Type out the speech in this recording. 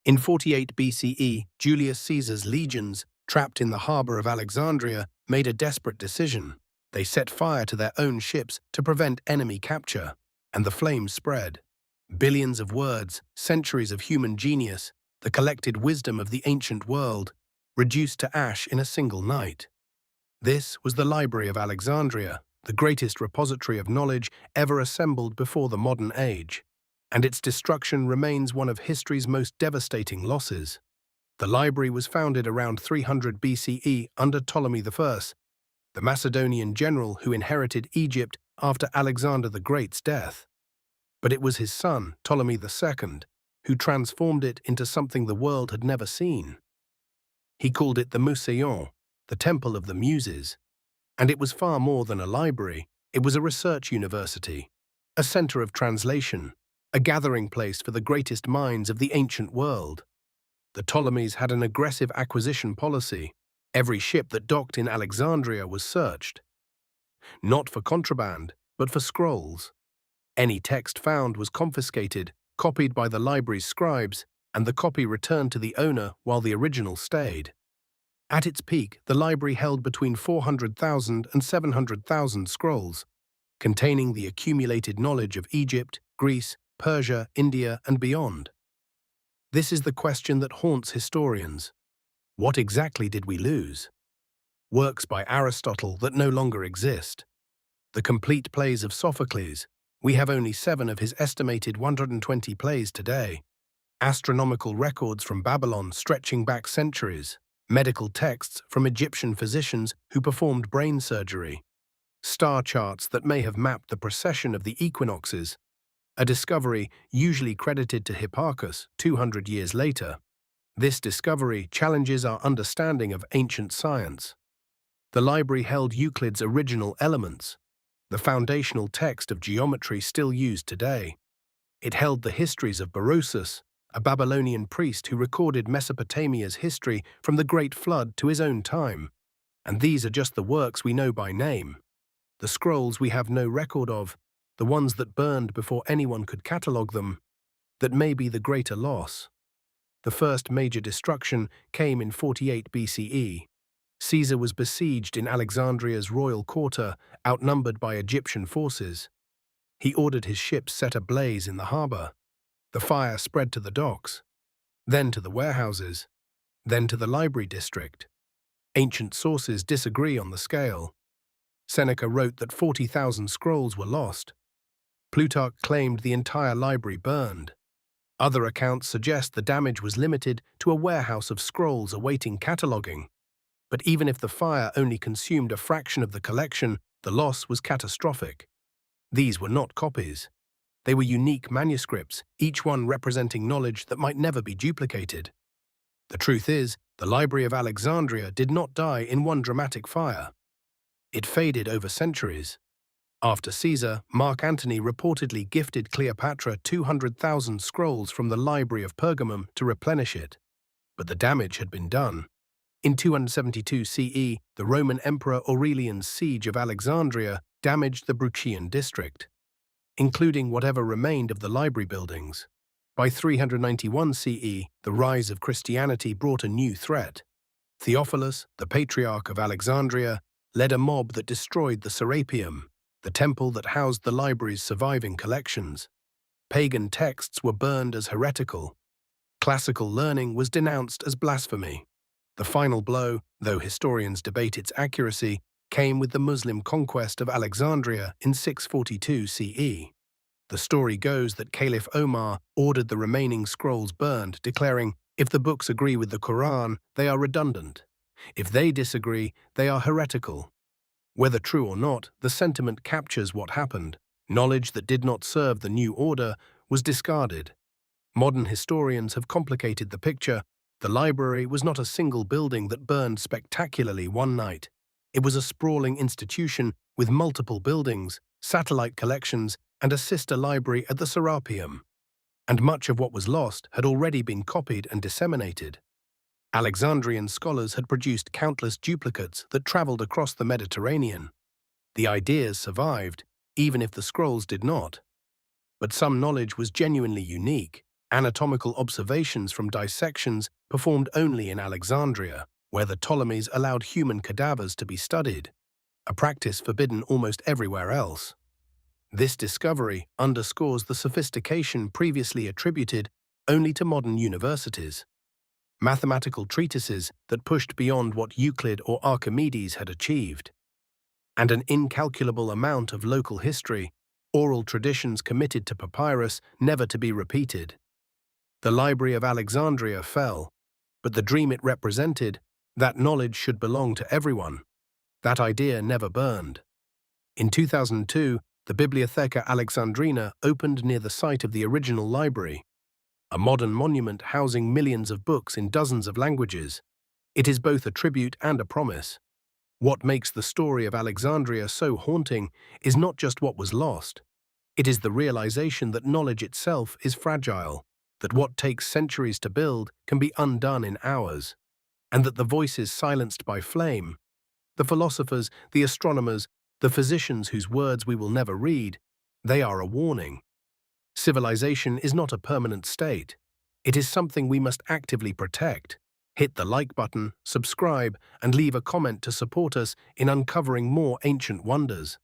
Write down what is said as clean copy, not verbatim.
In 48 BCE, Julius Caesar's legions, trapped in the harbor of Alexandria, made a desperate decision. They set fire to their own ships to prevent enemy capture, and the flames spread. Billions of words, centuries of human genius, the collected wisdom of the ancient world, reduced to ash in a single night. This was the Library of Alexandria, the greatest repository of knowledge ever assembled before the modern age, and its destruction remains one of history's most devastating losses. The library was founded around 300 BCE under Ptolemy I, the Macedonian general who inherited Egypt after Alexander the Great's death. But it was his son, Ptolemy II, who transformed it into something the world had never seen. He called it the Museion, the Temple of the Muses. And it was far more than a library. It was a research university, a center of translation, a gathering place for the greatest minds of the ancient world. The Ptolemies had an aggressive acquisition policy. Every ship that docked in Alexandria was searched, not for contraband, but for scrolls. Any text found was confiscated, copied by the library's scribes, and the copy returned to the owner while the original stayed. At its peak, the library held between 400,000 and 700,000 scrolls, containing the accumulated knowledge of Egypt, Greece, Persia, India, and beyond. This is the question that haunts historians. What exactly did we lose? Works by Aristotle that no longer exist. The complete plays of Sophocles. We have only 7 of his estimated 120 plays today. Astronomical records from Babylon stretching back centuries. Medical texts from Egyptian physicians who performed brain surgery. Star charts that may have mapped the precession of the equinoxes. A discovery usually credited to Hipparchus 200 years later. This discovery challenges our understanding of ancient science. The library held Euclid's original Elements, the foundational text of geometry still used today. It held the histories of Berosus, a Babylonian priest who recorded Mesopotamia's history from the Great Flood to his own time. And these are just the works we know by name. The scrolls we have no record of, the ones that burned before anyone could catalogue them, that may be the greater loss. The first major destruction came in 48 BCE. Caesar was besieged in Alexandria's royal quarter, outnumbered by Egyptian forces. He ordered his ships set ablaze in the harbor. The fire spread to the docks, then to the warehouses, then to the library district. Ancient sources disagree on the scale. Seneca wrote that 40,000 scrolls were lost. Plutarch claimed the entire library burned. Other accounts suggest the damage was limited to a warehouse of scrolls awaiting cataloguing. But even if the fire only consumed a fraction of the collection, the loss was catastrophic. These were not copies. They were unique manuscripts, each one representing knowledge that might never be duplicated. The truth is, the Library of Alexandria did not die in one dramatic fire. It faded over centuries. After Caesar, Mark Antony reportedly gifted Cleopatra 200,000 scrolls from the Library of Pergamum to replenish it. But the damage had been done. In 272 CE, the Roman Emperor Aurelian's siege of Alexandria damaged the Bruchian district, including whatever remained of the library buildings. By 391 CE, the rise of Christianity brought a new threat. Theophilus, the Patriarch of Alexandria, led a mob that destroyed the Serapeum, the temple that housed the library's surviving collections. Pagan texts were burned as heretical. Classical learning was denounced as blasphemy. The final blow, though historians debate its accuracy, came with the Muslim conquest of Alexandria in 642 CE. The story goes that Caliph Omar ordered the remaining scrolls burned, declaring, "If the books agree with the Quran, they are redundant. If they disagree, they are heretical." Whether true or not, the sentiment captures what happened. Knowledge that did not serve the new order was discarded. Modern historians have complicated the picture. The library was not a single building that burned spectacularly one night. It was a sprawling institution with multiple buildings, satellite collections, and a sister library at the Serapeum. And much of what was lost had already been copied and disseminated. Alexandrian scholars had produced countless duplicates that traveled across the Mediterranean. The ideas survived, even if the scrolls did not. But some knowledge was genuinely unique. Anatomical observations from dissections performed only in Alexandria, where the Ptolemies allowed human cadavers to be studied, a practice forbidden almost everywhere else. This discovery underscores the sophistication previously attributed only to modern universities. Mathematical treatises that pushed beyond what Euclid or Archimedes had achieved, and an incalculable amount of local history, oral traditions committed to papyrus never to be repeated. The Library of Alexandria fell, but the dream it represented, that knowledge should belong to everyone, that idea never burned. In 2002, the Bibliotheca Alexandrina opened near the site of the original library, a modern monument housing millions of books in dozens of languages. It is both a tribute and a promise. What makes the story of Alexandria so haunting is not just what was lost. It is the realization that knowledge itself is fragile, that what takes centuries to build can be undone in hours, and that the voices silenced by flame, the philosophers, the astronomers, the physicians whose words we will never read, they are a warning. Civilization is not a permanent state. It is something we must actively protect. Hit the like button, subscribe, and leave a comment to support us in uncovering more ancient wonders.